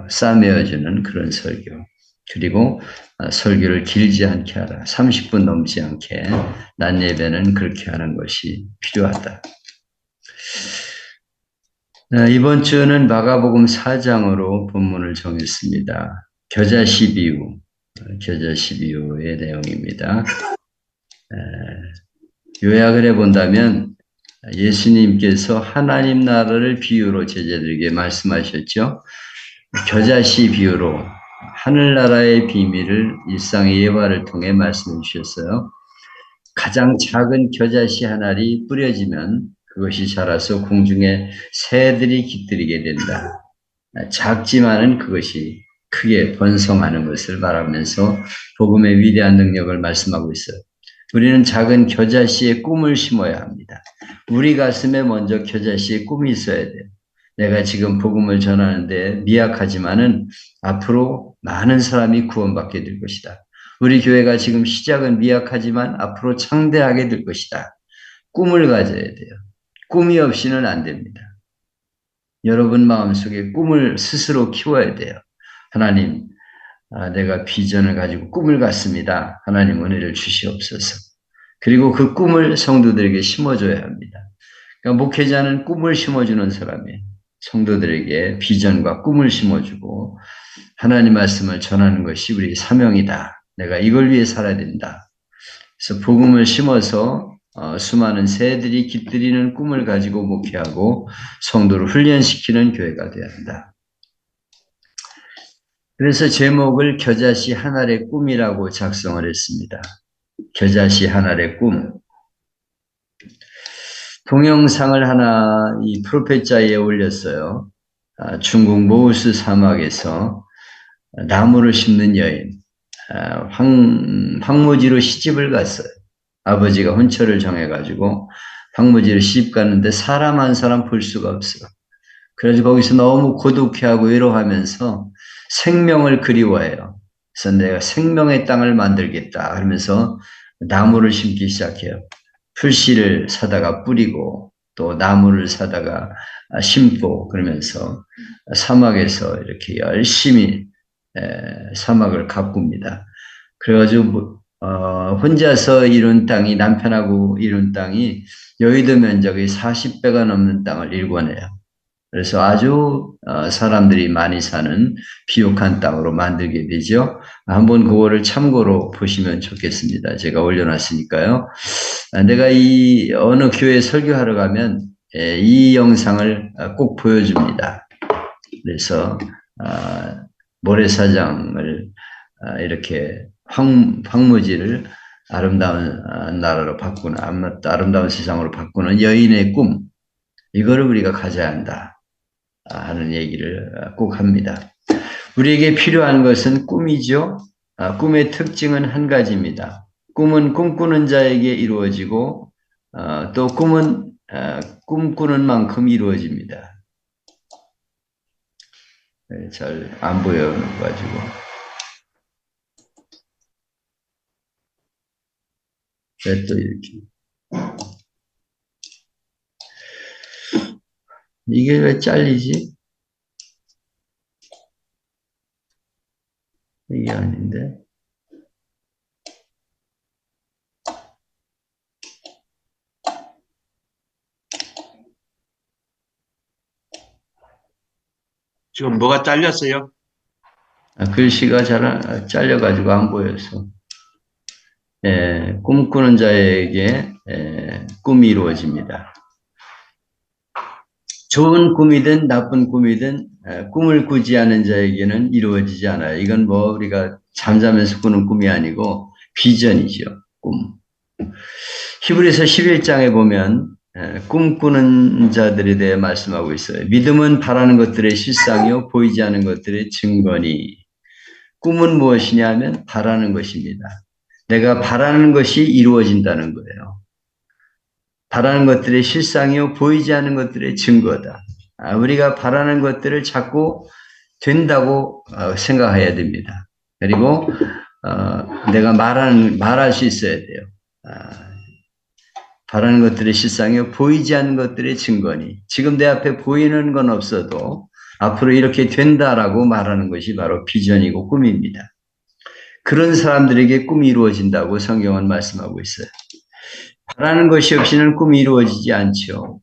싸매어주는 그런 설교. 그리고 설교를 길지 않게 하라. 30분 넘지 않게 낮 예배는 그렇게 하는 것이 필요하다. 이번 주는 마가복음 4장으로 본문을 정했습니다. 겨자씨 비유, 겨자씨 비유의 내용입니다. 요약을 해본다면 예수님께서 하나님 나라를 비유로 제자들에게 말씀하셨죠. 겨자씨 비유로 하늘나라의 비밀을 일상의 예화를 통해 말씀해 주셨어요. 가장 작은 겨자씨 한 알이 뿌려지면 그것이 자라서 공중에 새들이 깃들이게 된다. 작지만은 그것이 크게 번성하는 것을 말하면서 복음의 위대한 능력을 말씀하고 있어요. 우리는 작은 겨자씨의 꿈을 심어야 합니다. 우리 가슴에 먼저 겨자씨의 꿈이 있어야 돼요. 내가 지금 복음을 전하는데 미약하지만은 앞으로 많은 사람이 구원받게 될 것이다. 우리 교회가 지금 시작은 미약하지만 앞으로 창대하게 될 것이다. 꿈을 가져야 돼요. 꿈이 없이는 안 됩니다. 여러분 마음속에 꿈을 스스로 키워야 돼요. 하나님, 내가 비전을 가지고 꿈을 갖습니다. 하나님 은혜를 주시옵소서. 그리고 그 꿈을 성도들에게 심어줘야 합니다. 그러니까 목회자는 꿈을 심어주는 사람이에요. 성도들에게 비전과 꿈을 심어주고 하나님 말씀을 전하는 것이 우리의 사명이다. 내가 이걸 위해 살아야 된다. 그래서 복음을 심어서 수많은 새들이 깃들이는 꿈을 가지고 목회하고 성도를 훈련시키는 교회가 되어야 한다. 그래서 제목을 겨자씨 한 알의 꿈이라고 작성을 했습니다. 겨자씨 한 알의 꿈. 동영상을 하나 이 프로페자에 올렸어요. 중국 모우스 사막에서 나무를 심는 여인, 황무지로 시집을 갔어요. 아버지가 혼처를 정해가지고 황무지로 시집 갔는데 사람 한 사람 볼 수가 없어요. 그래서 거기서 너무 고독해하고 외로워하면서 생명을 그리워해요. 그래서 내가 생명의 땅을 만들겠다 하면서 나무를 심기 시작해요. 풀씨를 사다가 뿌리고 또 나무를 사다가 심고 그러면서 사막에서 이렇게 열심히 사막을 가꿉니다. 그래가지고 혼자서 이룬 땅이 남편하고 이룬 땅이 여의도 면적의 40배가 넘는 땅을 일궈내요. 그래서 아주 사람들이 많이 사는 비옥한 땅으로 만들게 되죠. 한번 그거를 참고로 보시면 좋겠습니다. 제가 올려놨으니까요. 내가 이 어느 교회 설교하러 가면 이 영상을 꼭 보여줍니다. 그래서 모래사장을 이렇게 황무지를 아름다운 나라로 바꾸는 아름다운 세상으로 바꾸는 여인의 꿈, 이거를 우리가 가져야 한다 하는 얘기를 꼭 합니다. 우리에게 필요한 것은 꿈이죠. 꿈의 특징은 한 가지입니다. 꿈은 꿈꾸는 자에게 이루어지고 또 꿈은 꿈꾸는 만큼 이루어집니다. 잘 안 보여가지고. 왜 또 이렇게. 이게 왜 잘리지? 이게 아닌데. 지금 뭐가 잘렸어요? 글씨가 잘 잘려가지고 안 보여서. 꿈꾸는 자에게 꿈이 이루어집니다. 좋은 꿈이든 나쁜 꿈이든 꿈을 꾸지 않은 자에게는 이루어지지 않아요. 이건 뭐 우리가 잠자면서 꾸는 꿈이 아니고 비전이죠. 꿈. 히브리서 11장에 보면 꿈꾸는 자들에 대해 말씀하고 있어요. 믿음은 바라는 것들의 실상이요 보이지 않는 것들의 증거니. 꿈은 무엇이냐면 바라는 것입니다. 내가 바라는 것이 이루어진다는 거예요. 바라는 것들의 실상이요 보이지 않는 것들의 증거다. 우리가 바라는 것들을 자꾸 된다고 생각해야 됩니다. 그리고 내가 말할 수 있어야 돼요. 바라는 것들의 실상이요 보이지 않는 것들의 증거니. 지금 내 앞에 보이는 건 없어도 앞으로 이렇게 된다라고 말하는 것이 바로 비전이고 꿈입니다. 그런 사람들에게 꿈이 이루어진다고 성경은 말씀하고 있어요. 바라는 것이 없이는 꿈이 이루어지지 않죠.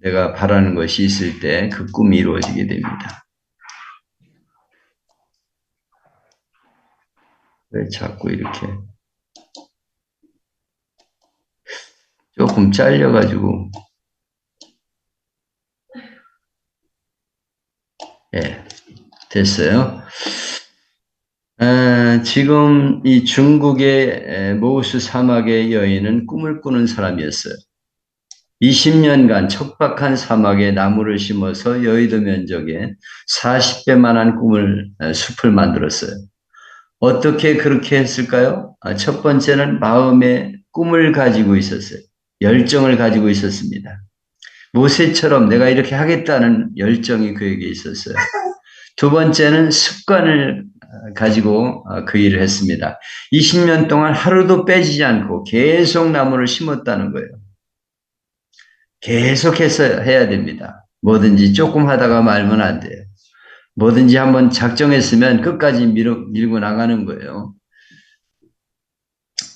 내가 바라는 것이 있을 때 그 꿈이 이루어지게 됩니다. 왜 자꾸 이렇게 조금 잘려가지고, 예, 됐어요. 지금 이 중국의 모우스 사막의 여인은 꿈을 꾸는 사람이었어요. 20년간 척박한 사막에 나무를 심어서 여의도 면적의 40배만한 숲을 만들었어요. 어떻게 그렇게 했을까요? 첫 번째는 마음에 꿈을 가지고 있었어요. 열정을 가지고 있었습니다. 모세처럼 내가 이렇게 하겠다는 열정이 그에게 있었어요. 두 번째는 습관을 가지고 그 일을 했습니다. 20년 동안 하루도 빼지지 않고 계속 나무를 심었다는 거예요. 계속해서 해야 됩니다. 뭐든지 조금 하다가 말면 안 돼요. 뭐든지 한번 작정했으면 끝까지 밀고 나가는 거예요.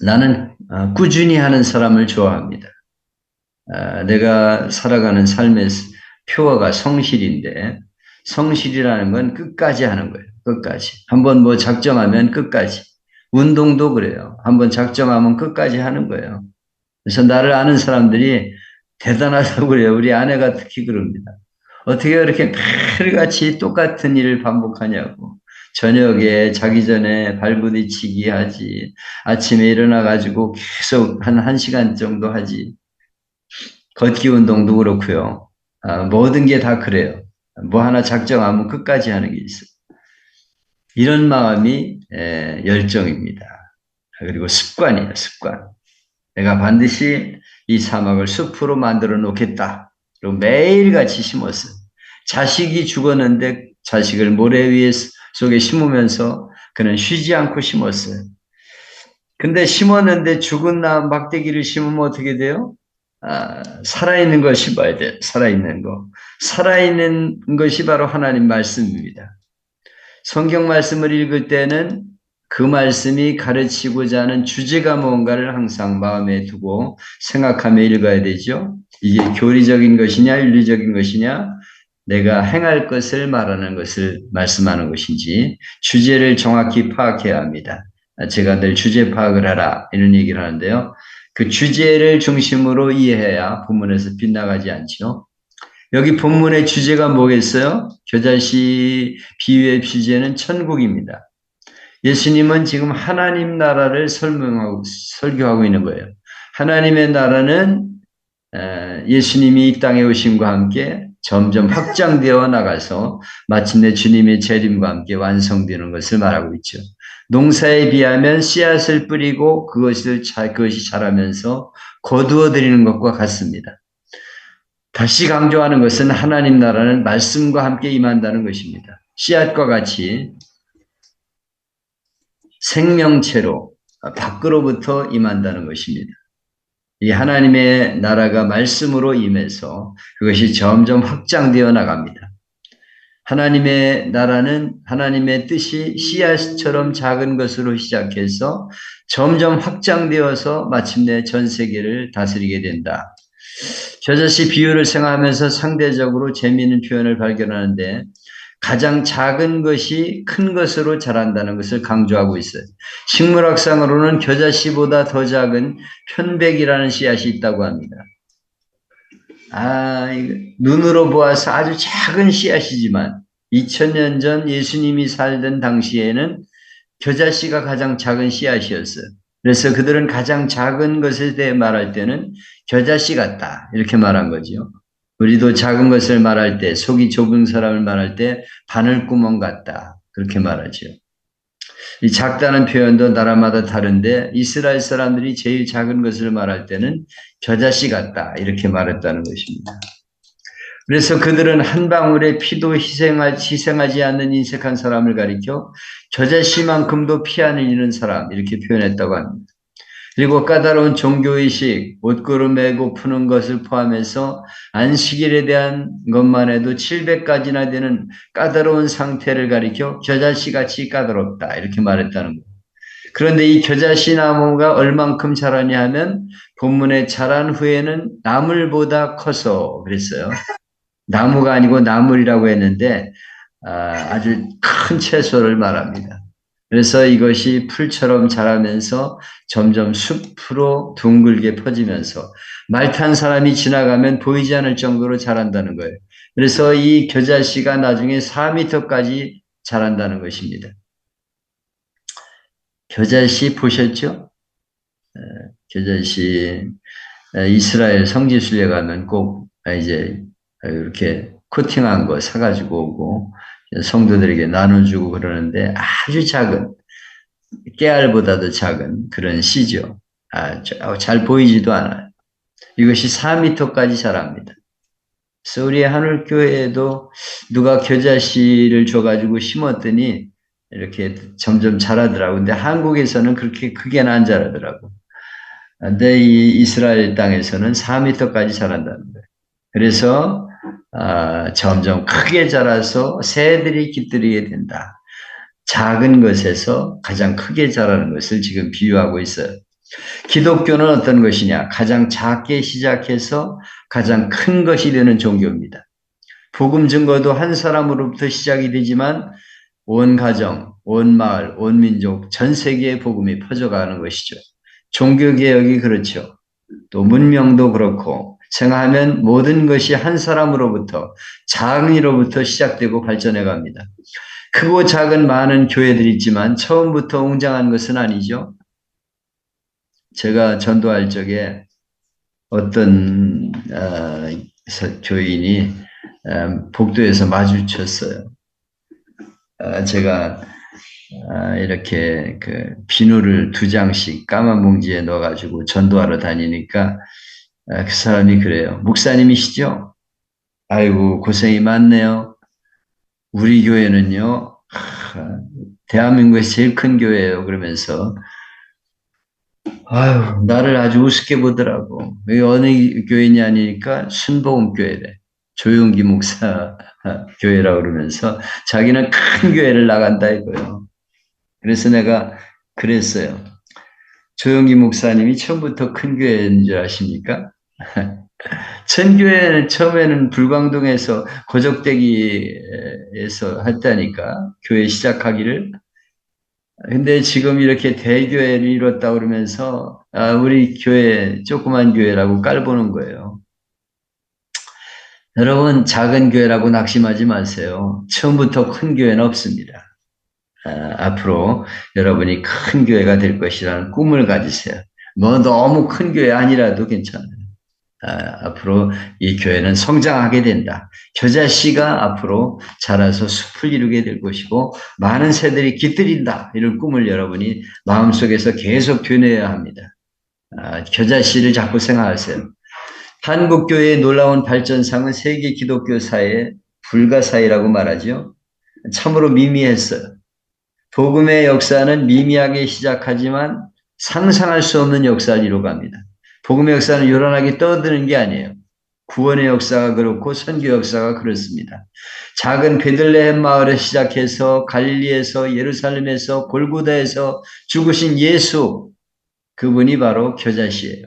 나는 꾸준히 하는 사람을 좋아합니다. 내가 살아가는 삶의 표어가 성실인데 성실이라는 건 끝까지 하는 거예요. 끝까지. 한번 뭐 작정하면 끝까지. 운동도 그래요. 한번 작정하면 끝까지 하는 거예요. 그래서 나를 아는 사람들이 대단하다고 그래요. 우리 아내가 특히 그럽니다. 어떻게 그렇게 매일같이 똑같은 일을 반복하냐고. 저녁에 자기 전에 발부딪히기 하지. 아침에 일어나가지고 계속 한 1시간 정도 하지. 걷기 운동도 그렇고요. 모든 게 다 그래요. 뭐 하나 작정하면 끝까지 하는 게 있어요. 이런 마음이 열정입니다. 그리고 습관이에요, 습관. 내가 반드시 이 사막을 숲으로 만들어 놓겠다. 그리고 매일같이 심었어요. 자식이 죽었는데 자식을 모래 위에 속에 심으면서 그는 쉬지 않고 심었어요. 근데 심었는데 죽은 막대기를 심으면 어떻게 돼요? 살아있는 걸 심어야 돼요. 살아있는 거. 살아있는 것이 바로 하나님 말씀입니다. 성경 말씀을 읽을 때는 그 말씀이 가르치고자 하는 주제가 뭔가를 항상 마음에 두고 생각하며 읽어야 되죠. 이게 교리적인 것이냐, 윤리적인 것이냐, 내가 행할 것을 말하는 것을 말씀하는 것인지 주제를 정확히 파악해야 합니다. 제가 늘 주제 파악을 하라 이런 얘기를 하는데요. 그 주제를 중심으로 이해해야 본문에서 빗나가지 않죠. 여기 본문의 주제가 뭐겠어요? 겨자씨 비유의 주제는 천국입니다. 예수님은 지금 하나님 나라를 설교하고 있는 거예요. 하나님의 나라는 예수님이 이 땅에 오심과 함께 점점 확장되어 나가서 마침내 주님의 재림과 함께 완성되는 것을 말하고 있죠. 농사에 비하면 씨앗을 뿌리고 그것이 자라면서 거두어 들이는 것과 같습니다. 다시 강조하는 것은 하나님 나라는 말씀과 함께 임한다는 것입니다. 씨앗과 같이 생명체로 밖으로부터 임한다는 것입니다. 이 하나님의 나라가 말씀으로 임해서 그것이 점점 확장되어 나갑니다. 하나님의 나라는 하나님의 뜻이 씨앗처럼 작은 것으로 시작해서 점점 확장되어서 마침내 전 세계를 다스리게 된다. 겨자씨 비유를 생각하면서 상대적으로 재미있는 표현을 발견하는데 가장 작은 것이 큰 것으로 자란다는 것을 강조하고 있어요. 식물학상으로는 겨자씨보다 더 작은 편백이라는 씨앗이 있다고 합니다. 눈으로 보아서 아주 작은 씨앗이지만 2000년 전 예수님이 살던 당시에는 겨자씨가 가장 작은 씨앗이었어요. 그래서 그들은 가장 작은 것에 대해 말할 때는 겨자씨 같다 이렇게 말한 거죠. 우리도 작은 것을 말할 때, 속이 좁은 사람을 말할 때 바늘구멍 같다 그렇게 말하죠. 이 작다는 표현도 나라마다 다른데 이스라엘 사람들이 제일 작은 것을 말할 때는 겨자씨 같다 이렇게 말했다는 것입니다. 그래서 그들은 한 방울의 피도 희생하지 않는 인색한 사람을 가리켜 겨자씨만큼도 피 안 흘리는 사람 이렇게 표현했다고 합니다. 그리고 까다로운 종교의식, 옷걸음 매고 푸는 것을 포함해서 안식일에 대한 것만 해도 700가지나 되는 까다로운 상태를 가리켜 겨자씨같이 까다롭다 이렇게 말했다는 거예요. 그런데 이 겨자씨 나무가 얼만큼 자라냐 하면 본문에 자란 후에는 나물보다 커서 그랬어요. 나무가 아니고 나물이라고 했는데 아주 큰 채소를 말합니다. 그래서 이것이 풀처럼 자라면서 점점 숲으로 둥글게 퍼지면서 말 탄 사람이 지나가면 보이지 않을 정도로 자란다는 거예요. 그래서 이 겨자씨가 나중에 4m까지 자란다는 것입니다. 겨자씨 보셨죠? 겨자씨 이스라엘 성지순례 가면 꼭 이제 이렇게 코팅한 거 사가지고 오고 성도들에게 나눠주고 그러는데 아주 작은 깨알보다도 작은 그런 씨죠. 잘 보이지도 않아요. 이것이 4m까지 자랍니다. 우리 하늘교회에도 누가 겨자씨를 줘가지고 심었더니 이렇게 점점 자라더라고. 근데 한국에서는 그렇게 크게는 안 자라더라고. 근데 이 이스라엘 땅에서는 4m까지 자란다는 거예요. 그래서 점점 크게 자라서 새들이 깃들이게 된다. 작은 것에서 가장 크게 자라는 것을 지금 비유하고 있어요. 기독교는 어떤 것이냐? 가장 작게 시작해서 가장 큰 것이 되는 종교입니다. 복음 증거도 한 사람으로부터 시작이 되지만 온 가정, 온 마을, 온 민족, 전 세계에 복음이 퍼져가는 것이죠. 종교개혁이 그렇죠. 또 문명도 그렇고 생각하면 모든 것이 한 사람으로부터 작은 이로부터 시작되고 발전해 갑니다. 크고 작은 많은 교회들이 있지만 처음부터 웅장한 것은 아니죠. 제가 전도할 적에 어떤 교인이 복도에서 마주쳤어요. 제가 이렇게 그 비누를 2장씩 까만 봉지에 넣어가지고 전도하러 다니니까 그 사람이 그래요. 목사님이시죠? 아이고 고생이 많네요. 우리 교회는요. 대한민국에서 제일 큰 교회예요. 그러면서 아유 나를 아주 우습게 보더라고. 여기 어느 교회냐 하니까 순복음교회래. 조용기 목사 교회라고 그러면서 자기는 큰 교회를 나간다 이거예요. 그래서 내가 그랬어요. 조용기 목사님이 처음부터 큰 교회인 줄 아십니까? 전교회는 처음에는 불광동에서 고적대기에서 했다니까 교회 시작하기를. 근데 지금 이렇게 대교회를 이뤘다 그러면서 우리 교회 조그만 교회라고 깔보는 거예요. 여러분 작은 교회라고 낙심하지 마세요. 처음부터 큰 교회는 없습니다. 앞으로 여러분이 큰 교회가 될 것이라는 꿈을 가지세요. 뭐 너무 큰 교회 아니라도 괜찮아요. 앞으로 이 교회는 성장하게 된다. 겨자씨가 앞으로 자라서 숲을 이루게 될 것이고 많은 새들이 깃들인다. 이런 꿈을 여러분이 마음속에서 계속 되뇌어야 합니다. 겨자씨를 자꾸 생각하세요. 한국교회의 놀라운 발전상은 세계 기독교사의 불가사의라고 말하죠. 참으로 미미했어요. 복음의 역사는 미미하게 시작하지만 상상할 수 없는 역사를 이뤄갑니다. 복음의 역사는 요란하게 떠드는 게 아니에요. 구원의 역사가 그렇고 선교 역사가 그렇습니다. 작은 베들레헴 마을에 시작해서 갈릴리에서 예루살렘에서 골고다에서 죽으신 예수, 그분이 바로 겨자씨예요.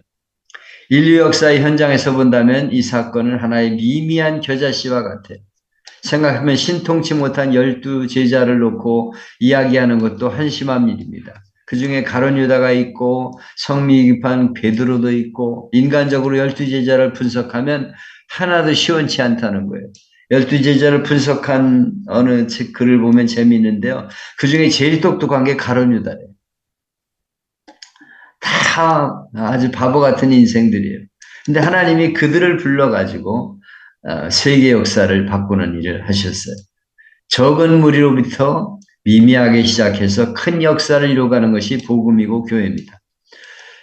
인류 역사의 현장에서 본다면 이 사건은 하나의 미미한 겨자씨와 같아요. 생각하면 신통치 못한 12 제자를 놓고 이야기하는 것도 한심한 일입니다. 그 중에 가룟 유다가 있고 성미 급한 베드로도 있고 인간적으로 12 제자를 분석하면 하나도 시원치 않다는 거예요. 12 제자를 분석한 어느 책 글을 보면 재미있는데요. 그 중에 제일 똑똑한 게 가룟 유다예요. 다 아주 바보 같은 인생들이에요. 근데 하나님이 그들을 불러가지고 세계 역사를 바꾸는 일을 하셨어요. 적은 무리로부터 미미하게 시작해서 큰 역사를 이루어가는 것이 복음이고 교회입니다.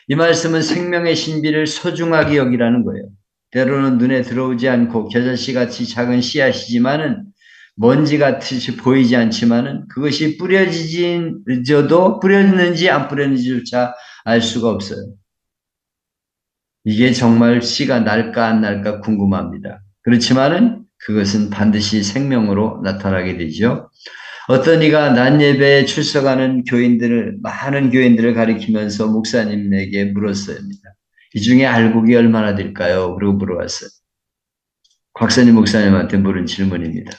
이 말씀은 생명의 신비를 소중하게 여기라는 거예요. 때로는 눈에 들어오지 않고 겨자씨같이 작은 씨앗이지만은 먼지 같이 보이지 않지만은 그것이 뿌려지도 뿌렸는지 안 뿌렸는지조차 알 수가 없어요. 이게 정말 씨가 날까 안 날까 궁금합니다. 그렇지만은 그것은 반드시 생명으로 나타나게 되죠. 어떤 이가 낮 예배에 출석하는 많은 교인들을 가리키면서 목사님에게 물었습니다. 이 중에 알곡이 얼마나 될까요? 그리고 물어봤어요. 곽선임 목사님한테 물은 질문입니다.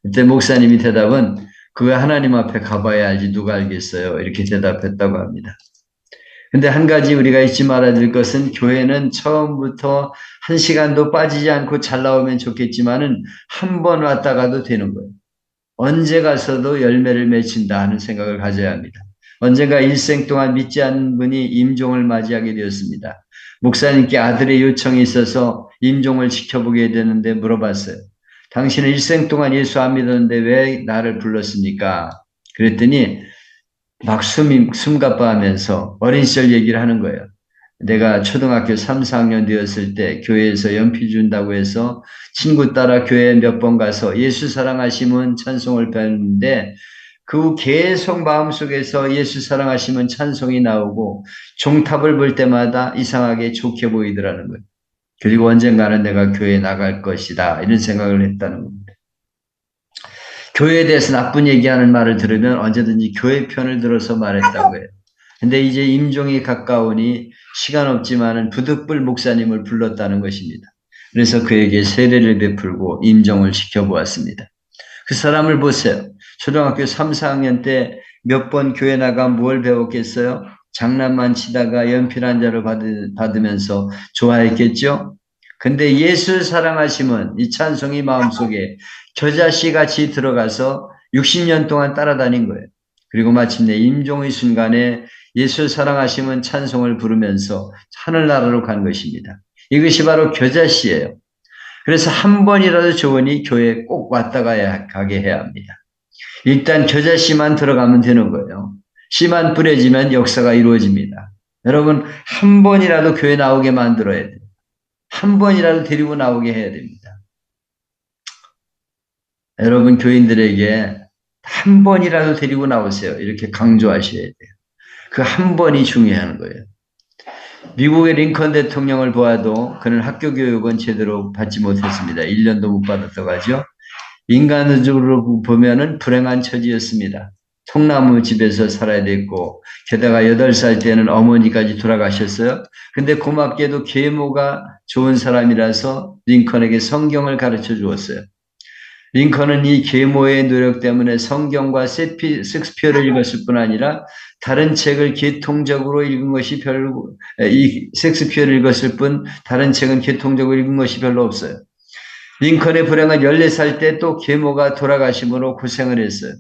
그때 목사님이 대답은 그거 하나님 앞에 가봐야 알지 누가 알겠어요? 이렇게 대답했다고 합니다. 근데 한 가지 우리가 잊지 말아야 될 것은 교회는 처음부터 한 시간도 빠지지 않고 잘 나오면 좋겠지만은 한 번 왔다가도 되는 거예요. 언제 가서도 열매를 맺힌다 하는 생각을 가져야 합니다. 언젠가 일생 동안 믿지 않는 분이 임종을 맞이하게 되었습니다. 목사님께 아들의 요청이 있어서 임종을 지켜보게 되는데 물어봤어요. 당신은 일생 동안 예수 안 믿었는데 왜 나를 불렀습니까? 그랬더니 막 숨가빠하면서 어린 시절 얘기를 하는 거예요. 내가 초등학교 3, 4학년 되었을 때 교회에서 연필 준다고 해서 친구 따라 교회에 몇 번 가서 예수 사랑하시면 찬송을 배웠는데 그 후 계속 마음속에서 예수 사랑하시면 찬송이 나오고 종탑을 볼 때마다 이상하게 좋게 보이더라는 거예요. 그리고 언젠가는 내가 교회에 나갈 것이다 이런 생각을 했다는 겁니다. 교회에 대해서 나쁜 얘기하는 말을 들으면 언제든지 교회 편을 들어서 말했다고 해요. 근데 이제 임종이 가까우니 시간 없지만은 부득불 목사님을 불렀다는 것입니다. 그래서 그에게 세례를 베풀고 임종을 시켜보았습니다. 그 사람을 보세요. 초등학교 3, 4학년 때 몇 번 교회 나가 뭘 배웠겠어요? 장난만 치다가 연필 한 자루 받으면서 좋아했겠죠? 근데 예수 사랑하시면 이 찬송이 마음속에 겨자씨 같이 들어가서 60년 동안 따라다닌 거예요. 그리고 마침내 임종의 순간에 예수 사랑하시면 찬송을 부르면서 하늘나라로 간 것입니다. 이것이 바로 겨자씨예요. 그래서 한 번이라도 좋으니 교회에 꼭 왔다 가게 해야 합니다. 일단 겨자씨만 들어가면 되는 거예요. 씨만 뿌려지면 역사가 이루어집니다. 여러분 한 번이라도 교회 나오게 만들어야 돼요. 한 번이라도 데리고 나오게 해야 됩니다. 여러분 교인들에게 한 번이라도 데리고 나오세요. 이렇게 강조하셔야 돼요. 그 한 번이 중요한 거예요. 미국의 링컨 대통령을 보아도 그는 학교 교육은 제대로 받지 못했습니다. 1년도 못 받았다고 하죠. 인간적으로 보면은 불행한 처지였습니다. 통나무 집에서 살아야 됐고 게다가 8살 때는 어머니까지 돌아가셨어요. 근데 고맙게도 계모가 좋은 사람이라서 링컨에게 성경을 가르쳐 주었어요. 링컨은 이 계모의 노력 때문에 성경과 섹스피어를 읽었을 뿐 아니라 다른 책을 계통적으로 읽은 것이 이 섹스피어를 읽었을 뿐 다른 책은 계통적으로 읽은 것이 별로 없어요. 링컨의 불행은 14살 때 또 계모가 돌아가심으로 고생을 했어요.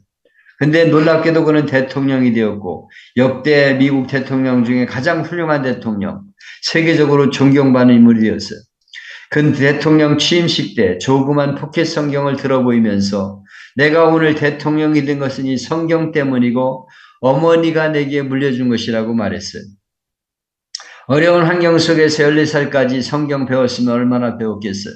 근데 놀랍게도 그는 대통령이 되었고 역대 미국 대통령 중에 가장 훌륭한 대통령, 세계적으로 존경받는 인물이 되었어요. 그 대통령 취임식 때 조그만 포켓 성경을 들어보이면서 내가 오늘 대통령이 된 것은 이 성경 때문이고 어머니가 내게 물려준 것이라고 말했어요. 어려운 환경 속에서 14살까지 성경 배웠으면 얼마나 배웠겠어요.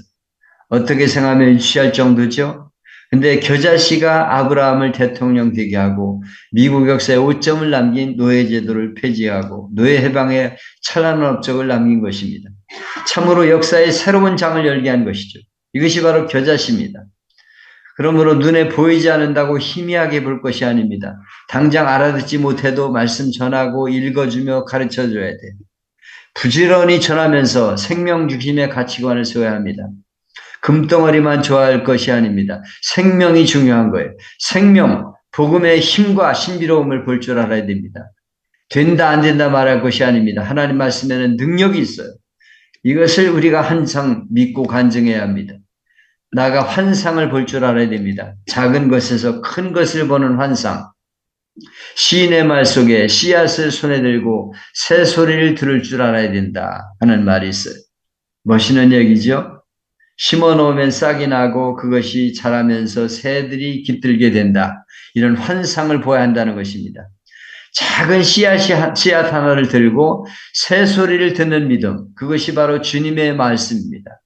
어떻게 생각하면 유치할 정도죠. 근데 겨자씨가 아브라함을 대통령 되게 하고 미국 역사에 오점을 남긴 노예제도를 폐지하고 노예 해방의 찬란한 업적을 남긴 것입니다. 참으로 역사의 새로운 장을 열게 한 것이죠. 이것이 바로 겨자씨입니다. 그러므로 눈에 보이지 않는다고 희미하게 볼 것이 아닙니다. 당장 알아듣지 못해도 말씀 전하고 읽어주며 가르쳐줘야 돼요. 부지런히 전하면서 생명 중심의 가치관을 세워야 합니다. 금덩어리만 좋아할 것이 아닙니다. 생명이 중요한 거예요. 생명, 복음의 힘과 신비로움을 볼 줄 알아야 됩니다. 된다 안 된다 말할 것이 아닙니다. 하나님 말씀에는 능력이 있어요. 이것을 우리가 항상 믿고 간증해야 합니다. 나가 환상을 볼 줄 알아야 됩니다. 작은 것에서 큰 것을 보는 환상. 시인의 말 속에 씨앗을 손에 들고 새 소리를 들을 줄 알아야 된다 하는 말이 있어요. 멋있는 얘기죠? 심어놓으면 싹이 나고 그것이 자라면서 새들이 깃들게 된다. 이런 환상을 보아야 한다는 것입니다. 작은 씨앗 하나를 들고 새 소리를 듣는 믿음, 그것이 바로 주님의 말씀입니다.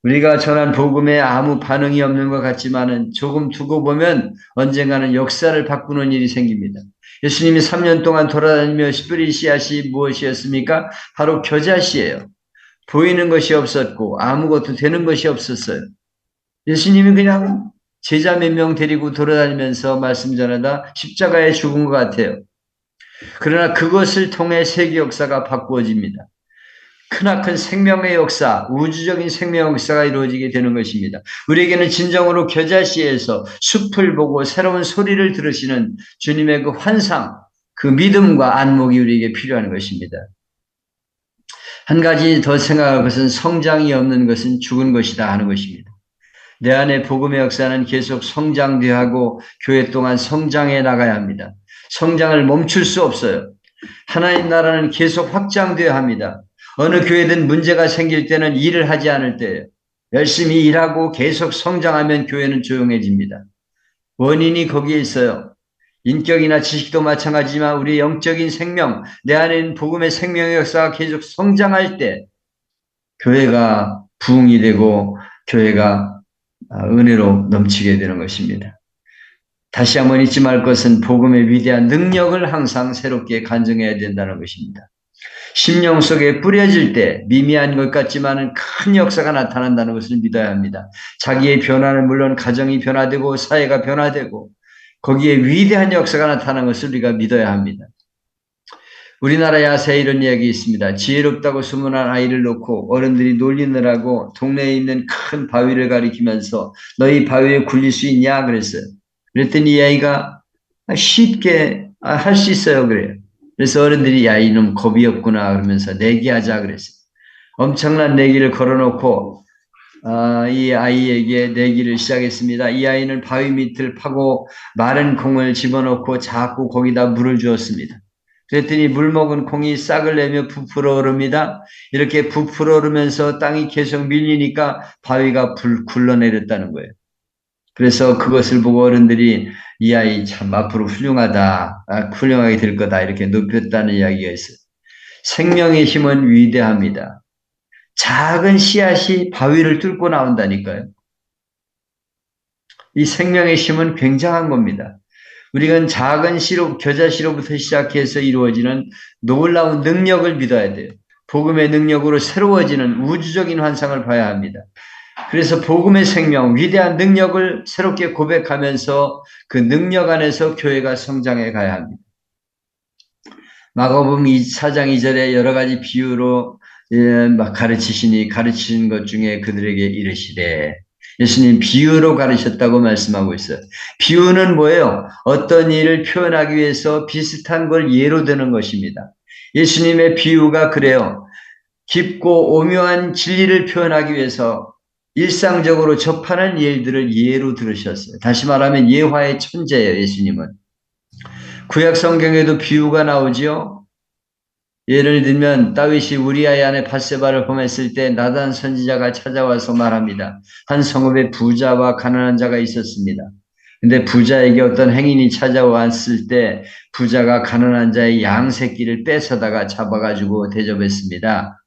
우리가 전한 복음에 아무 반응이 없는 것 같지만은 조금 두고 보면 언젠가는 역사를 바꾸는 일이 생깁니다. 예수님이 3년 동안 돌아다니며 뿌린 씨앗이 무엇이었습니까? 바로 겨자씨예요. 보이는 것이 없었고 아무것도 되는 것이 없었어요. 예수님이 그냥 제자 몇 명 데리고 돌아다니면서 말씀 전하다 십자가에 죽은 것 같아요. 그러나 그것을 통해 세계 역사가 바꾸어집니다. 크나큰 생명의 역사, 우주적인 생명의 역사가 이루어지게 되는 것입니다. 우리에게는 진정으로 겨자씨에서 숲을 보고 새로운 소리를 들으시는 주님의 그 환상, 그 믿음과 안목이 우리에게 필요한 것입니다. 한 가지 더 생각할 것은 성장이 없는 것은 죽은 것이다 하는 것입니다. 내 안에 복음의 역사는 계속 성장되어야 하고 교회 동안 성장해 나가야 합니다. 성장을 멈출 수 없어요. 하나님 나라는 계속 확장되어야 합니다. 어느 교회든 문제가 생길 때는 일을 하지 않을 때예요. 열심히 일하고 계속 성장하면 교회는 조용해집니다. 원인이 거기에 있어요. 인격이나 지식도 마찬가지지만 우리의 영적인 생명, 내 안에 있는 복음의 생명의 역사가 계속 성장할 때 교회가 부흥이 되고 교회가 은혜로 넘치게 되는 것입니다. 다시 한번 잊지 말 것은 복음의 위대한 능력을 항상 새롭게 간증해야 된다는 것입니다. 심령 속에 뿌려질 때 미미한 것 같지만 큰 역사가 나타난다는 것을 믿어야 합니다. 자기의 변화는 물론 가정이 변화되고 사회가 변화되고 거기에 위대한 역사가 나타나는 것을 우리가 믿어야 합니다. 우리나라 야세에 이런 이야기 있습니다. 지혜롭다고 소문한 아이를 놓고 어른들이 놀리느라고 동네에 있는 큰 바위를 가리키면서 너희 바위에 굴릴 수 있냐 그랬어요. 그랬더니 이 아이가 쉽게 할 수 있어요 그래요. 그래서 어른들이 야 이놈 겁이 없구나 그러면서 내기하자 그랬어요. 엄청난 내기를 걸어놓고 이 아이에게 내기를 시작했습니다. 이 아이는 바위 밑을 파고 마른 콩을 집어넣고 자꾸 거기다 물을 주었습니다. 그랬더니 물 먹은 콩이 싹을 내며 부풀어 오릅니다. 이렇게 부풀어 오르면서 땅이 계속 밀리니까 바위가 굴러내렸다는 거예요. 그래서 그것을 보고 어른들이 이 아이 참 앞으로 훌륭하다, 훌륭하게 될 거다 이렇게 높였다는 이야기가 있어요. 생명의 힘은 위대합니다. 작은 씨앗이 바위를 뚫고 나온다니까요. 이 생명의 힘은 굉장한 겁니다. 우리는 작은 씨로, 겨자씨로부터 시작해서 이루어지는 놀라운 능력을 믿어야 돼요. 복음의 능력으로 새로워지는 우주적인 환상을 봐야 합니다. 그래서 복음의 생명, 위대한 능력을 새롭게 고백하면서 그 능력 안에서 교회가 성장해 가야 합니다. 마가복음 4장 2절에 여러 가지 비유로 가르치시니 가르치신 것 중에 그들에게 이르시되 예수님 비유로 가르쳤다고 말씀하고 있어요. 비유는 뭐예요? 어떤 일을 표현하기 위해서 비슷한 걸 예로 드는 것입니다. 예수님의 비유가 그래요. 깊고 오묘한 진리를 표현하기 위해서 일상적으로 접하는 일들을 예로 들으셨어요. 다시 말하면 예화의 천재예요, 예수님은. 구약 성경에도 비유가 나오지요. 예를 들면 다윗이 우리아의 아내 밧세바를 범했을 때 나단 선지자가 찾아와서 말합니다. 한 성읍에 부자와 가난한 자가 있었습니다. 근데 부자에게 어떤 행인이 찾아왔을 때 부자가 가난한 자의 양 새끼를 뺏어다가 잡아가지고 대접했습니다.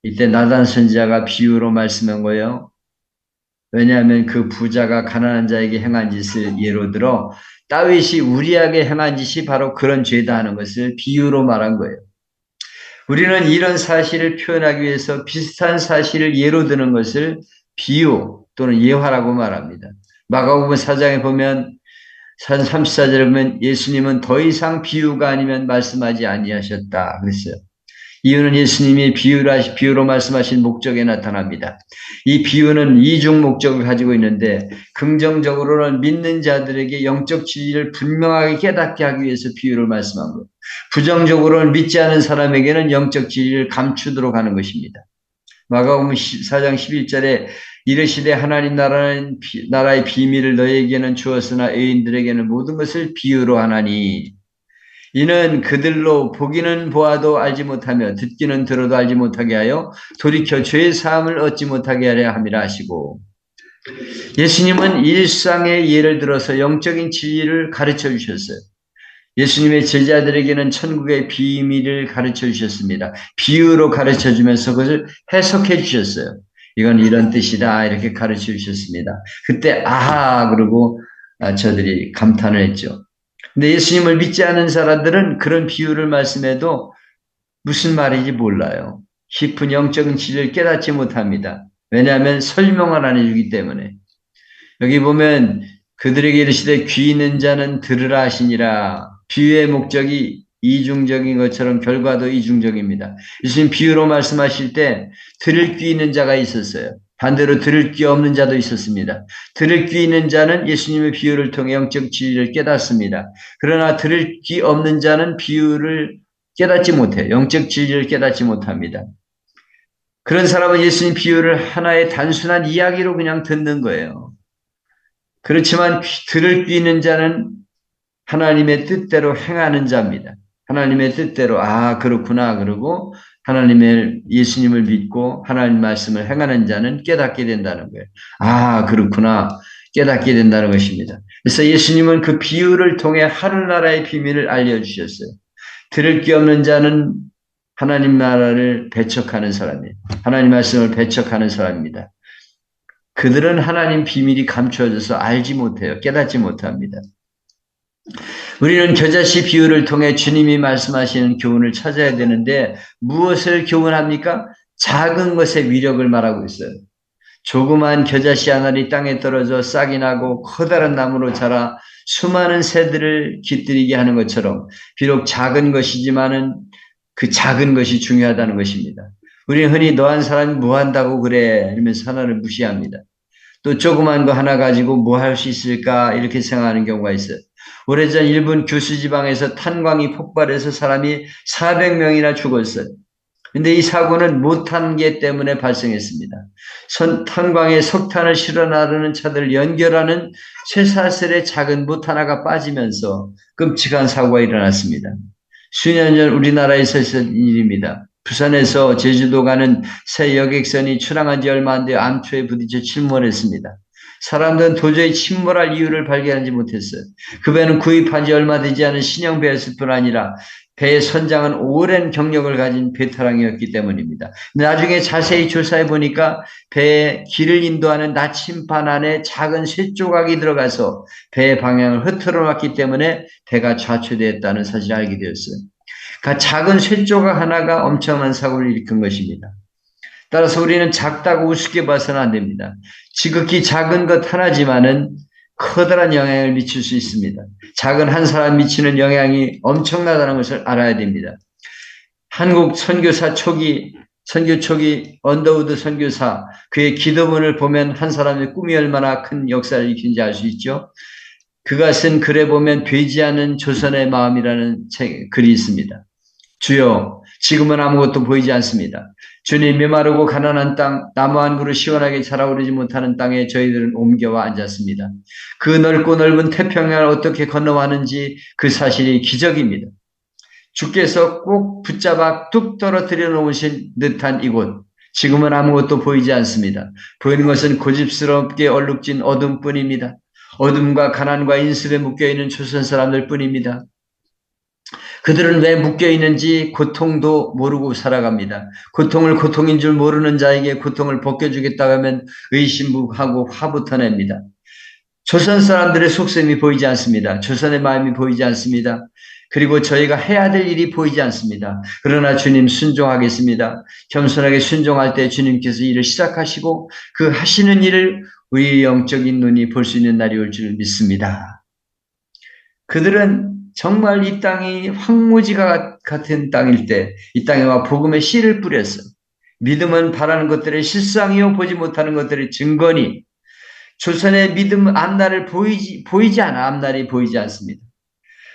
이때 나단 선지자가 비유로 말씀한 거예요. 왜냐하면 그 부자가 가난한 자에게 행한 짓을 예로 들어 다윗이 우리에게 행한 짓이 바로 그런 죄다 하는 것을 비유로 말한 거예요. 우리는 이런 사실을 표현하기 위해서 비슷한 사실을 예로 드는 것을 비유 또는 예화라고 말합니다. 마가복음 4장에 보면 34절에 보면 예수님은 더 이상 비유가 아니면 말씀하지 아니하셨다 그랬어요. 이유는 예수님이 비유로 말씀하신 목적에 나타납니다. 이 비유는 이중 목적을 가지고 있는데 긍정적으로는 믿는 자들에게 영적 진리를 분명하게 깨닫게 하기 위해서 비유를 말씀한 것. 부정적으로는 믿지 않은 사람에게는 영적 진리를 감추도록 하는 것입니다. 마가복음 4장 11절에 이르시되 하나님 나라의 비밀을 너희에게는 주었으나 의인들에게는 모든 것을 비유로 하나니 이는 그들로 보기는 보아도 알지 못하며 듣기는 들어도 알지 못하게 하여 돌이켜 죄의 사함을 얻지 못하게 하려 함이라 하시고 예수님은 일상의 예를 들어서 영적인 진리를 가르쳐 주셨어요. 예수님의 제자들에게는 천국의 비밀을 가르쳐 주셨습니다. 비유로 가르쳐 주면서 그것을 해석해 주셨어요. 이건 이런 뜻이다 이렇게 가르쳐 주셨습니다. 그때 아하 그러고 저들이 감탄을 했죠. 근데 예수님을 믿지 않은 사람들은 그런 비유를 말씀해도 무슨 말인지 몰라요. 깊은 영적인 진리를 깨닫지 못합니다. 왜냐하면 설명을 안 해주기 때문에. 여기 보면 그들에게 이르시되 귀 있는 자는 들으라 하시니라. 비유의 목적이 이중적인 것처럼 결과도 이중적입니다. 예수님 비유로 말씀하실 때 들을 귀 있는 자가 있었어요. 반대로 들을 귀 없는 자도 있었습니다. 들을 귀 있는 자는 예수님의 비유를 통해 영적 진리를 깨닫습니다. 그러나 들을 귀 없는 자는 비유를 깨닫지 못해요. 영적 진리를 깨닫지 못합니다. 그런 사람은 예수님 비유를 하나의 단순한 이야기로 그냥 듣는 거예요. 그렇지만 들을 귀 있는 자는 하나님의 뜻대로 행하는 자입니다. 하나님의 뜻대로 그렇구나 그러고 하나님의 예수님을 믿고 하나님 말씀을 행하는 자는 깨닫게 된다는 거예요. 그렇구나 깨닫게 된다는 것입니다. 그래서 예수님은 그 비유를 통해 하늘나라의 비밀을 알려주셨어요. 들을 귀 없는 자는 하나님 나라를 배척하는 사람이에요. 하나님 말씀을 배척하는 사람입니다. 그들은 하나님 비밀이 감추어져서 알지 못해요. 깨닫지 못합니다. 우리는 겨자씨 비유를 통해 주님이 말씀하시는 교훈을 찾아야 되는데 무엇을 교훈합니까? 작은 것의 위력을 말하고 있어요. 조그만 겨자씨 하나이 땅에 떨어져 싹이 나고 커다란 나무로 자라 수많은 새들을 깃들이게 하는 것처럼 비록 작은 것이지만은 그 작은 것이 중요하다는 것입니다. 우리는 흔히 너 한 사람이 뭐 한다고 그래 이러면서 하나를 무시합니다. 또 조그만 거 하나 가지고 뭐 할 수 있을까 이렇게 생각하는 경우가 있어요. 오래전 일본 규슈 지방에서 탄광이 폭발해서 사람이 400명이나 죽었어요. 근데 이 사고는 못한 게 때문에 발생했습니다. 탄광에 석탄을 실어 나르는 차들을 연결하는 쇠사슬의 작은 못 하나가 빠지면서 끔찍한 사고가 일어났습니다. 수년 전 우리나라에서 있었던 일입니다. 부산에서 제주도 가는 새 여객선이 출항한 지 얼마 안 돼 암초에 부딪혀 침몰했습니다. 사람들은 도저히 침몰할 이유를 발견하지 못했어요. 그 배는 구입한 지 얼마 되지 않은 신형 배였을 뿐 아니라 배의 선장은 오랜 경력을 가진 베테랑이었기 때문입니다. 나중에 자세히 조사해 보니까 배에 길을 인도하는 나침반 안에 작은 쇠조각이 들어가서 배의 방향을 흐트러 놨기 때문에 배가 좌초되었다는 사실을 알게 되었어요. 그 작은 쇠조각 하나가 엄청난 사고를 일으킨 것입니다. 따라서 우리는 작다고 우습게 봐서는 안 됩니다. 지극히 작은 것 하나지만은 커다란 영향을 미칠 수 있습니다. 작은 한 사람 미치는 영향이 엄청나다는 것을 알아야 됩니다. 한국 선교 초기 언더우드 선교사 그의 기도문을 보면 한 사람의 꿈이 얼마나 큰 역사를 일으킨지 알 수 있죠. 그가 쓴 글에 보면 되지 않은 조선의 마음이라는 글이 있습니다. 주여, 지금은 아무것도 보이지 않습니다. 주님, 메마르고 가난한 땅, 나무 한 그루 시원하게 자라오르지 못하는 땅에 저희들은 옮겨와 앉았습니다. 그 넓고 넓은 태평양을 어떻게 건너왔는지 그 사실이 기적입니다. 주께서 꼭 붙잡아 뚝 떨어뜨려 놓으신 듯한 이곳, 지금은 아무것도 보이지 않습니다. 보이는 것은 고집스럽게 얼룩진 어둠뿐입니다. 어둠과 가난과 인습에 묶여있는 조선 사람들 뿐입니다. 그들은 왜 묶여있는지 고통도 모르고 살아갑니다. 고통을 고통인 줄 모르는 자에게 고통을 벗겨주겠다고 하면 의심하고 화부터 냅니다. 조선 사람들의 속셈이 보이지 않습니다. 조선의 마음이 보이지 않습니다. 그리고 저희가 해야 될 일이 보이지 않습니다. 그러나 주님 순종하겠습니다. 겸손하게 순종할 때 주님께서 일을 시작하시고 그 하시는 일을 우리 영적인 눈이 볼 수 있는 날이 올 줄 믿습니다. 그들은 정말 이 땅이 황무지가 같은 땅일 때 이 땅에 와 복음의 씨를 뿌렸어요. 믿음은 바라는 것들의 실상이요 보지 못하는 것들의 증거니 조선의 믿음 앞날을 보이지 않아. 앞날이 보이지 않습니다.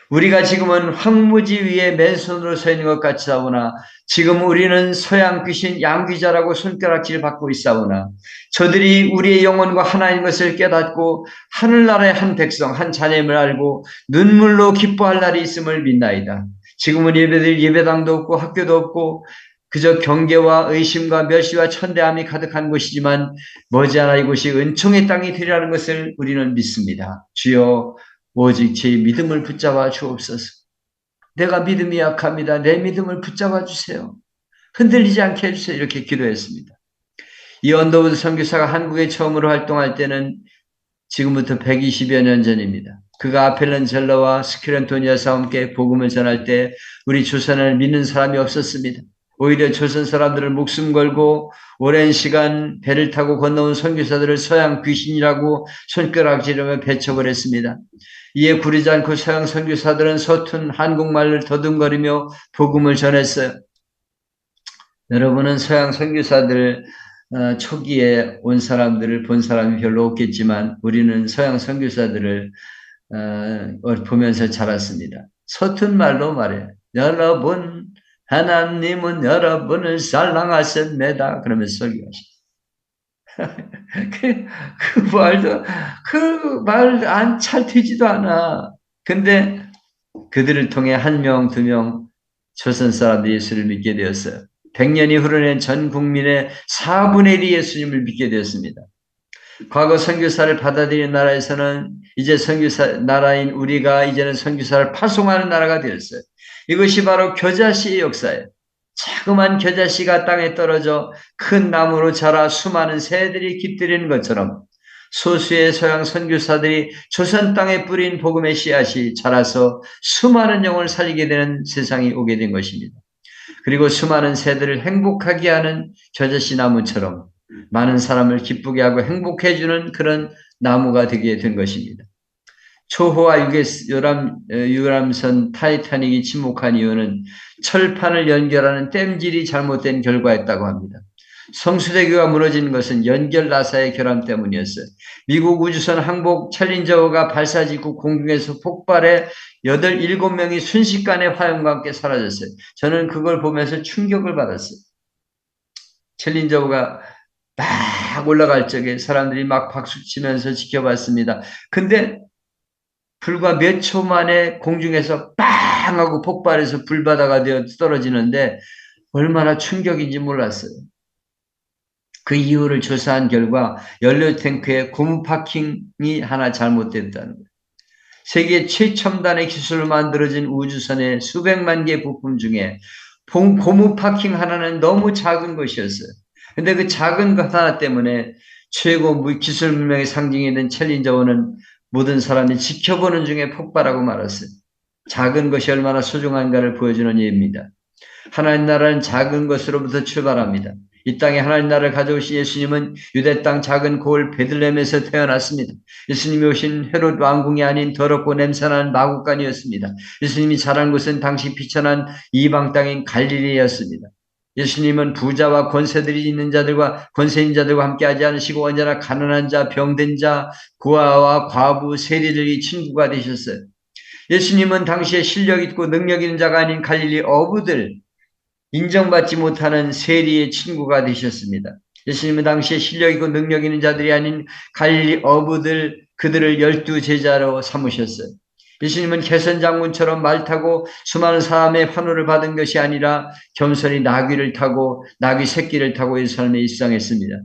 우리가 지금은 황무지 위에 맨손으로 서 있는 것 같이 싸우나 지금 우리는 서양 귀신 양귀자라고 손가락질 받고 있사오나 저들이 우리의 영혼과 하나인 것을 깨닫고 하늘나라의 한 백성 한 자녀임을 알고 눈물로 기뻐할 날이 있음을 믿나이다. 지금은 예배당도 없고 학교도 없고 그저 경계와 의심과 멸시와 천대함이 가득한 곳이지만 머지않아 이곳이 은총의 땅이 되리라는 것을 우리는 믿습니다. 주여 오직 제 믿음을 붙잡아 주옵소서. 내가 믿음이 약합니다. 내 믿음을 붙잡아 주세요. 흔들리지 않게 해주세요. 이렇게 기도했습니다. 이 언더우드 선교사가 한국에 처음으로 활동할 때는 지금부터 120여 년 전입니다. 그가 아펠렌젤러와 스키렌토니아와 함께 복음을 전할 때 우리 조선을 믿는 사람이 없었습니다. 오히려 조선 사람들을 목숨 걸고 오랜 시간 배를 타고 건너온 선교사들을 서양 귀신이라고 손가락질하며 배척을 했습니다. 이에 구리지 않고 서양 선교사들은 서툰 한국말을 더듬거리며 복음을 전했어요. 여러분은 서양 선교사들 초기에 온 사람들을 본 사람이 별로 없겠지만 우리는 서양 선교사들을 보면서 자랐습니다. 서툰 말로 말해요. 여러분, 하나님은 여러분을 사랑하십니다. 그러면서 설교하십니다. 그 말 안 찰트지도 않아. 근데 그들을 통해 한 명, 두 명 조선 사람들이 예수를 믿게 되었어요. 100년이 흐르는 전 국민의 4분의 1이 예수님을 믿게 되었습니다. 과거 선교사를 받아들이는 나라에서는 이제 선교사 나라인 우리가 이제는 선교사를 파송하는 나라가 되었어요. 이것이 바로 겨자씨의 역사예요. 자그만 겨자씨가 땅에 떨어져 큰 나무로 자라 수많은 새들이 깃들이는 것처럼 소수의 서양 선교사들이 조선 땅에 뿌린 복음의 씨앗이 자라서 수많은 영혼을 살리게 되는 세상이 오게 된 것입니다. 그리고 수많은 새들을 행복하게 하는 겨자씨 나무처럼 많은 사람을 기쁘게 하고 행복해 주는 그런 나무가 되게 된 것입니다. 초호화 유람선 타이타닉이 침몰한 이유는 철판을 연결하는 땜질이 잘못된 결과였다고 합니다. 성수대교가 무너진 것은 연결 나사의 결함 때문이었어요. 미국 우주선 항복 챌린저가 발사 직후 공중에서 폭발해 7명이 순식간에 화염과 함께 사라졌어요. 저는 그걸 보면서 충격을 받았어요. 챌린저가 막 올라갈 적에 사람들이 막 박수 치면서 지켜봤습니다. 근데 불과 몇 초 만에 공중에서 빵 하고 폭발해서 불바다가 되어 떨어지는데 얼마나 충격인지 몰랐어요. 그 이유를 조사한 결과 연료 탱크에 고무 파킹이 하나 잘못됐다는 거예요. 세계 최첨단의 기술로 만들어진 우주선의 수백만 개 부품 중에 고무 파킹 하나는 너무 작은 것이었어요. 근데 그 작은 것 하나 때문에 최고 기술 문명의 상징이 된 챌린저호는 모든 사람이 지켜보는 중에 폭발하고 말았어요. 작은 것이 얼마나 소중한가를 보여주는 예입니다. 하나님 나라는 작은 것으로부터 출발합니다. 이 땅에 하나님 나라를 가져오신 예수님은 유대 땅 작은 고을 베들레헴에서 태어났습니다. 예수님이 오신 헤롯 왕궁이 아닌 더럽고 냄새나는 마구간이었습니다. 예수님이 자란 곳은 당시 비천한 이방 땅인 갈릴리였습니다. 예수님은 부자와 권세들이 있는 자들과 권세 있는 자들과 함께하지 않으시고 언제나 가난한 자, 병든 자, 고아와 과부, 세리들이 친구가 되셨어요. 예수님은 당시에 실력 있고 능력 있는 자가 아닌 갈릴리 어부들, 인정받지 못하는 세리의 친구가 되셨습니다. 예수님은 당시에 실력 있고 능력 있는 자들이 아닌 갈릴리 어부들, 그들을 12제자로 삼으셨어요. 예수님은 개선 장군처럼 말 타고 수많은 사람의 환호를 받은 것이 아니라 겸손히 나귀를 타고 나귀 새끼를 타고 이 삶에 일상했습니다.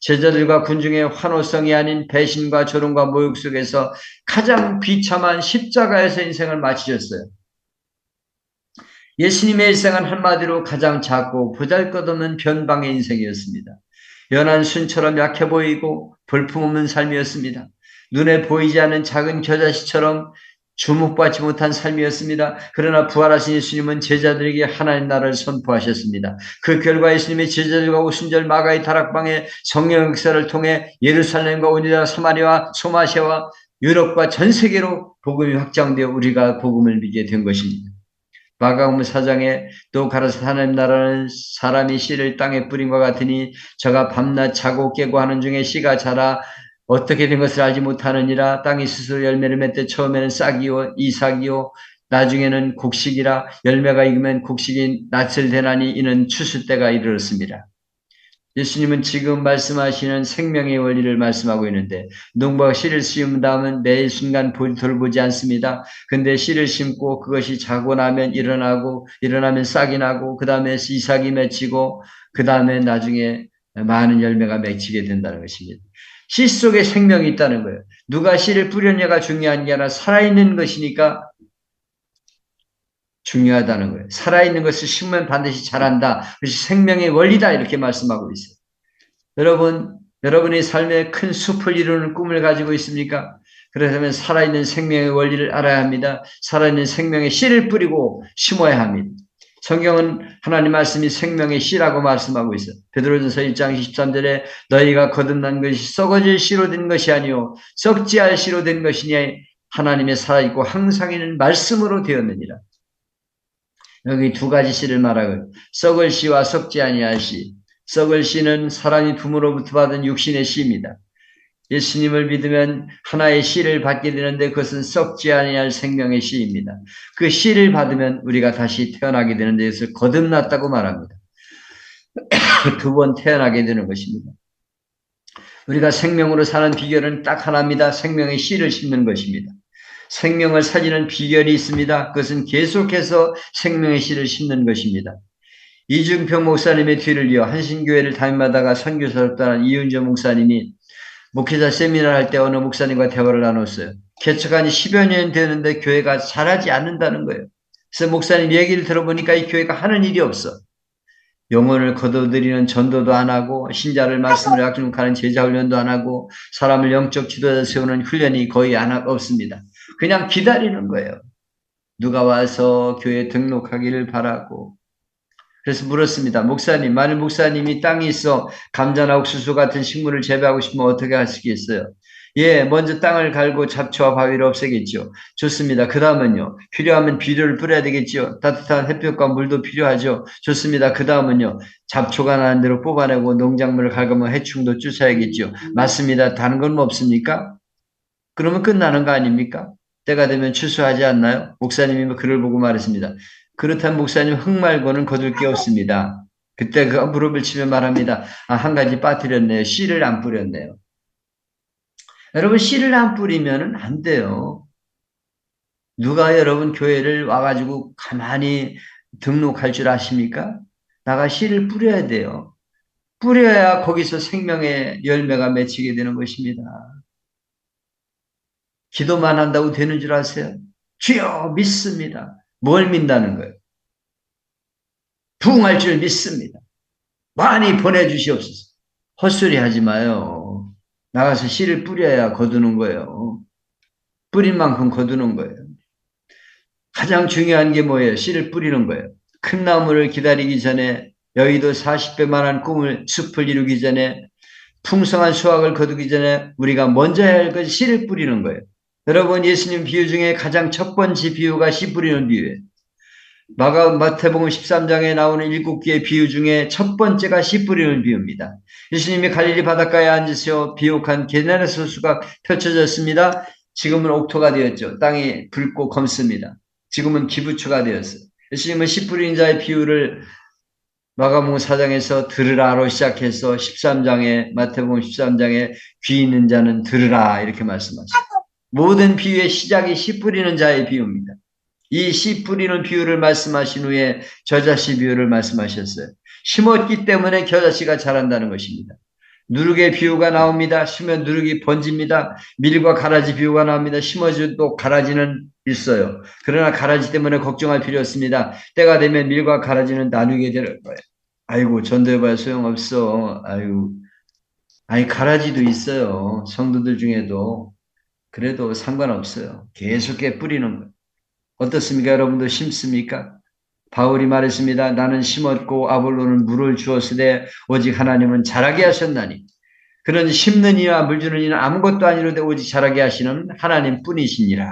제자들과 군중의 환호성이 아닌 배신과 조롱과 모욕 속에서 가장 비참한 십자가에서 인생을 마치셨어요. 예수님의 일생은 한마디로 가장 작고 보잘것없는 변방의 인생이었습니다. 연한 순처럼 약해 보이고 볼품없는 삶이었습니다. 눈에 보이지 않는 작은 겨자씨처럼 주목받지 못한 삶이었습니다. 그러나 부활하신 예수님은 제자들에게 하나님 나라를 선포하셨습니다. 그 결과 예수님의 제자들과 오순절 마가의 다락방의 성령 역사를 통해 예루살렘과 온유다 사마리아와 소마시아와 유럽과 전 세계로 복음이 확장되어 우리가 복음을 믿게 된 것입니다. 마가복음 4장에 또 가라사 하나님 나라는 사람이 씨를 땅에 뿌린 것 같으니 저가 밤낮 자고 깨고 하는 중에 씨가 자라 어떻게 된 것을 알지 못하느니라. 땅이 스스로 열매를 맺되 처음에는 싹이요 이삭이요 나중에는 곡식이라. 열매가 익으면 곡식이 낯을 대나니 이는 추수 때가 이르렀습니다. 예수님은 지금 말씀하시는 생명의 원리를 말씀하고 있는데 농부가 씨를 심은 다음은 매 순간 돌보지 않습니다. 근데 씨를 심고 그것이 자고 나면 일어나면 싹이 나고 그 다음에 이삭이 맺히고 그 다음에 나중에 많은 열매가 맺히게 된다는 것입니다. 씨 속에 생명이 있다는 거예요. 누가 씨를 뿌렸냐가 중요한 게 아니라 살아있는 것이니까 중요하다는 거예요. 살아있는 것을 심으면 반드시 자란다. 그것이 생명의 원리다. 이렇게 말씀하고 있어요. 여러분의 삶에 큰 숲을 이루는 꿈을 가지고 있습니까? 그러려면 살아있는 생명의 원리를 알아야 합니다. 살아있는 생명의 씨를 뿌리고 심어야 합니다. 성경은 하나님 말씀이 생명의 씨라고 말씀하고 있어요. 베드로전서 1장 23절에 너희가 거듭난 것이 썩어질 씨로 된 것이 아니요 썩지 않을 씨로 된 것이니 하나님의 살아있고 항상 있는 말씀으로 되었느니라. 여기 두 가지 씨를 말하고 썩을 씨와 썩지 아니할 씨. 썩을 씨는 사람이 부모로부터 받은 육신의 씨입니다. 예수님을 믿으면 하나의 씨를 받게 되는데 그것은 썩지 아니할 생명의 씨입니다. 그 씨를 받으면 우리가 다시 태어나게 되는데 이것을 거듭났다고 말합니다. 두 번 태어나게 되는 것입니다. 우리가 생명으로 사는 비결은 딱 하나입니다. 생명의 씨를 심는 것입니다. 생명을 살리는 비결이 있습니다. 그것은 계속해서 생명의 씨를 심는 것입니다. 이중평 목사님의 뒤를 이어 한신교회를 담임하다가 선교사로 떠난 이윤정 목사님이 목회자 세미나를 할 때 어느 목사님과 대화를 나눴어요. 개척한 지 10여 년 되는데 교회가 잘하지 않는다는 거예요. 그래서 목사님 얘기를 들어보니까 이 교회가 하는 일이 없어. 영혼을 거둬들이는 전도도 안 하고 신자를 말씀을 약속하는 제자 훈련도 안 하고 사람을 영적 지도자 세우는 훈련이 거의 없습니다. 그냥 기다리는 거예요. 누가 와서 교회에 등록하기를 바라고. 그래서 물었습니다. 목사님, 만일 목사님이 땅이 있어 감자나 옥수수 같은 식물을 재배하고 싶으면 어떻게 하시겠어요? 예, 먼저 땅을 갈고 잡초와 바위를 없애겠죠. 좋습니다. 그 다음은요. 필요하면 비료를 뿌려야 되겠죠. 따뜻한 햇볕과 물도 필요하죠. 좋습니다. 그 다음은요. 잡초가 나는 대로 뽑아내고 농작물을 갈가면 해충도 쫓아야겠죠. 맞습니다. 다른 건 없습니까? 그러면 끝나는 거 아닙니까? 때가 되면 추수하지 않나요? 목사님이 글을 보고 말했습니다. 그렇다면 목사님 흙 말고는 거둘 게 없습니다. 그때 그 무릎을 치며 말합니다. 아, 한 가지 빠뜨렸네요. 씨를 안 뿌렸네요. 여러분 씨를 안 뿌리면 안 돼요. 누가 여러분 교회를 와가지고 가만히 등록할 줄 아십니까? 나가 씨를 뿌려야 돼요. 뿌려야 거기서 생명의 열매가 맺히게 되는 것입니다. 기도만 한다고 되는 줄 아세요? 주여 믿습니다. 뭘 믿다는 거예요? 부흥할 줄 믿습니다. 많이 보내주시옵소서. 헛소리 하지 마요. 나가서 씨를 뿌려야 거두는 거예요. 뿌린 만큼 거두는 거예요. 가장 중요한 게 뭐예요? 씨를 뿌리는 거예요. 큰 나무를 기다리기 전에 여의도 40배만한 꿈을 숲을 이루기 전에 풍성한 수확을 거두기 전에 우리가 먼저 해야 할 것이 씨를 뿌리는 거예요. 여러분 예수님 비유 중에 가장 첫 번째 비유가 씨 뿌리는 비유예요. 마태복음 13장에 나오는 7개의 비유 중에 첫 번째가 씨 뿌리는 비유입니다. 예수님이 갈릴리 바닷가에 앉으셔 비옥한 게네사렛 수가 펼쳐졌습니다. 지금은 옥토가 되었죠. 땅이 붉고 검습니다. 지금은 기부초가 되었어요. 예수님은 씨 뿌리는 자의 비유를 마가복음 4장에서 들으라로 시작해서 13장에 마태복음 13장에 귀 있는 자는 들으라 이렇게 말씀하셨어요. 모든 비유의 시작이 씨 뿌리는 자의 비유입니다. 이 씨 뿌리는 비유를 말씀하신 후에 겨자씨 비유를 말씀하셨어요. 심었기 때문에 겨자씨가 자란다는 것입니다. 누룩의 비유가 나옵니다. 심으면 누룩이 번집니다. 밀과 가라지 비유가 나옵니다. 심어줘도 가라지는 있어요. 그러나 가라지 때문에 걱정할 필요 없습니다. 때가 되면 밀과 가라지는 나누게 될 거예요. 아이고 전도해봐야 소용없어. 아니 가라지도 있어요. 성도들 중에도. 그래도 상관없어요. 계속해 뿌리는 거예요. 어떻습니까? 여러분도 심습니까? 바울이 말했습니다. 나는 심었고 아볼로는 물을 주었으되 오직 하나님은 자라게 하셨나니 그런 심는 이와 물 주는 이는 아무것도 아니로되 오직 자라게 하시는 하나님 뿐이시니라.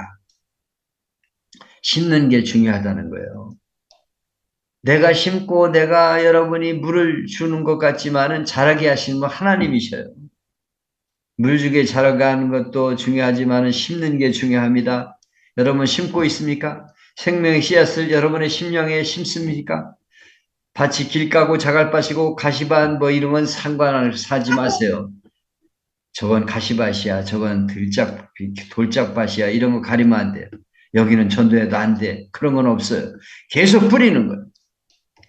심는 게 중요하다는 거예요. 내가 심고 내가 여러분이 물을 주는 것 같지만은 자라게 하시는 건 하나님이셔요. 물 주게 자라게 하는 것도 중요하지만은 심는 게 중요합니다. 여러분 심고 있습니까? 생명의 씨앗을 여러분의 심령에 심습니까? 밭이 길 까고 자갈밭이고 가시밭 뭐 이런 건 상관을 사지 마세요. 저건 가시밭이야. 저건 돌짝밭이야. 이런 거 가리면 안 돼요. 여기는 전도해도 안 돼. 그런 건 없어요. 계속 뿌리는 거예요.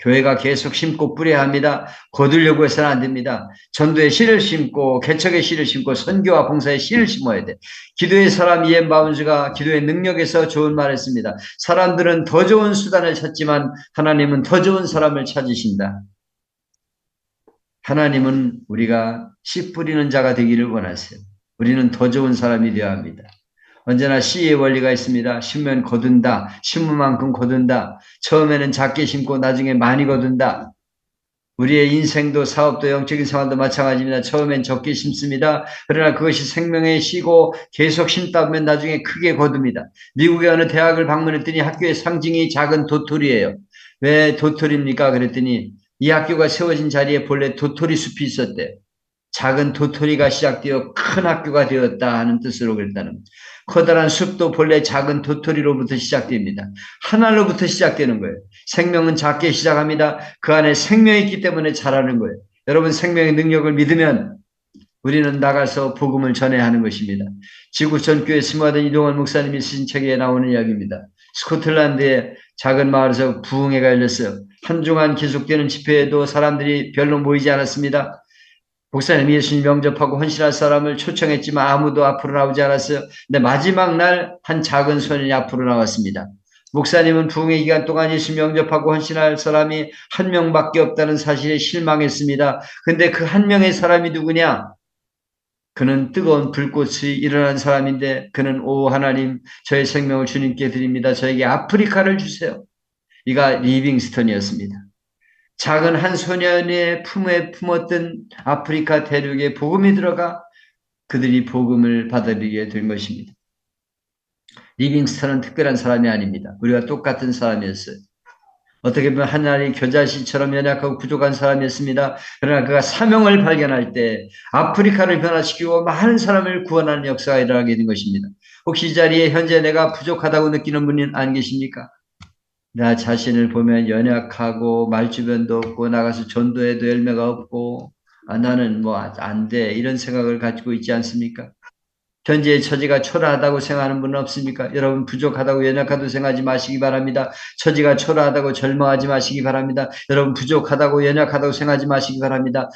교회가 계속 심고 뿌려야 합니다. 거두려고 해서는 안 됩니다. 전도의 씨를 심고 개척의 씨를 심고 선교와 봉사의 씨를 심어야 돼. 기도의 사람 이엔 바운즈가 기도의 능력에서 좋은 말을 했습니다. 사람들은 더 좋은 수단을 찾지만 하나님은 더 좋은 사람을 찾으신다. 하나님은 우리가 씨 뿌리는 자가 되기를 원하세요. 우리는 더 좋은 사람이 되어야 합니다. 언제나 씨의 원리가 있습니다. 심으면 거둔다. 심은 만큼 거둔다. 처음에는 작게 심고 나중에 많이 거둔다. 우리의 인생도 사업도 영적인 생활도 마찬가지입니다. 처음엔 적게 심습니다. 그러나 그것이 생명의 씨고 계속 심다 보면 나중에 크게 거둡니다. 미국의 어느 대학을 방문했더니 학교의 상징이 작은 도토리예요. 왜 도토리입니까? 그랬더니 이 학교가 세워진 자리에 본래 도토리 숲이 있었대요. 작은 도토리가 시작되어 큰 학교가 되었다 하는 뜻으로 그랬다는 거죠. 커다란 숲도 본래 작은 도토리로부터 시작됩니다. 하나로부터 시작되는 거예요. 생명은 작게 시작합니다. 그 안에 생명이 있기 때문에 자라는 거예요. 여러분 생명의 능력을 믿으면 우리는 나가서 복음을 전해야 하는 것입니다. 지구 전교에 심화된 이동환 목사님이 쓰신 책에 나오는 이야기입니다. 스코틀랜드의 작은 마을에서 부흥회가 열렸어요. 한 주간 계속되는 집회에도 사람들이 별로 모이지 않았습니다. 목사님 예수님 영접하고 헌신할 사람을 초청했지만 아무도 앞으로 나오지 않았어요. 근데 마지막 날 한 작은 소년이 앞으로 나왔습니다. 목사님은 부흥회 기간 동안 예수님 영접하고 헌신할 사람이 한 명밖에 없다는 사실에 실망했습니다. 근데 그 한 명의 사람이 누구냐? 그는 뜨거운 불꽃이 일어난 사람인데 그는 오 하나님 저의 생명을 주님께 드립니다. 저에게 아프리카를 주세요. 이가 리빙스턴이었습니다. 작은 한 소년의 품에 품었던 아프리카 대륙에 복음이 들어가 그들이 복음을 받아들이게 된 것입니다. 리빙스턴은 특별한 사람이 아닙니다. 우리가 똑같은 사람이었어요. 어떻게 보면 하나님 겨자씨처럼 연약하고 부족한 사람이었습니다. 그러나 그가 사명을 발견할 때 아프리카를 변화시키고 많은 사람을 구원하는 역사가 일어나게 된 것입니다. 혹시 이 자리에 현재 내가 부족하다고 느끼는 분은 안 계십니까? 나 자신을 보면 연약하고 말주변도 없고 나가서 전도해도 열매가 없고 나는 뭐 안 돼 이런 생각을 가지고 있지 않습니까? 현재의 처지가 초라하다고 생각하는 분은 없습니까? 여러분 부족하다고 연약하다고 생각하지 마시기 바랍니다. 처지가 초라하다고 절망하지 마시기 바랍니다. 여러분 부족하다고 연약하다고 생각하지 마시기 바랍니다.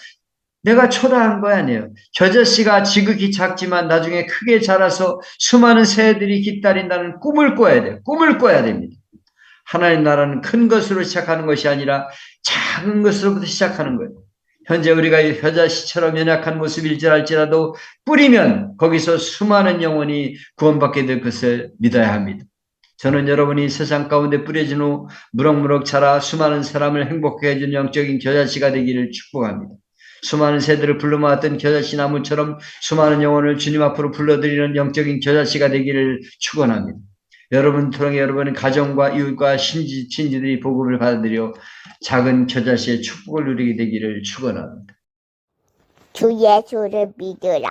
내가 초라한 거 아니에요. 겨자씨가 지극히 작지만 나중에 크게 자라서 수많은 새들이 기다린다는 꿈을 꿔야 돼요. 꿈을 꿔야 됩니다. 하나님 나라는 큰 것으로 시작하는 것이 아니라 작은 것으로부터 시작하는 거예요. 현재 우리가 겨자씨처럼 연약한 모습일지라도 뿌리면 거기서 수많은 영혼이 구원받게 될 것을 믿어야 합니다. 저는 여러분이 세상 가운데 뿌려진 후 무럭무럭 자라 수많은 사람을 행복하게 해준 영적인 겨자씨가 되기를 축복합니다. 수많은 새들을 불러 모았던 겨자씨 나무처럼 수많은 영혼을 주님 앞으로 불러들이는 영적인 겨자씨가 되기를 축원합니다. 여러분 통해 여러분의 가정과 이웃과 친지들이 복음을 받아들여 작은 겨자씨의 축복을 누리게 되기를 축원합니다. 주 예수를 믿으라.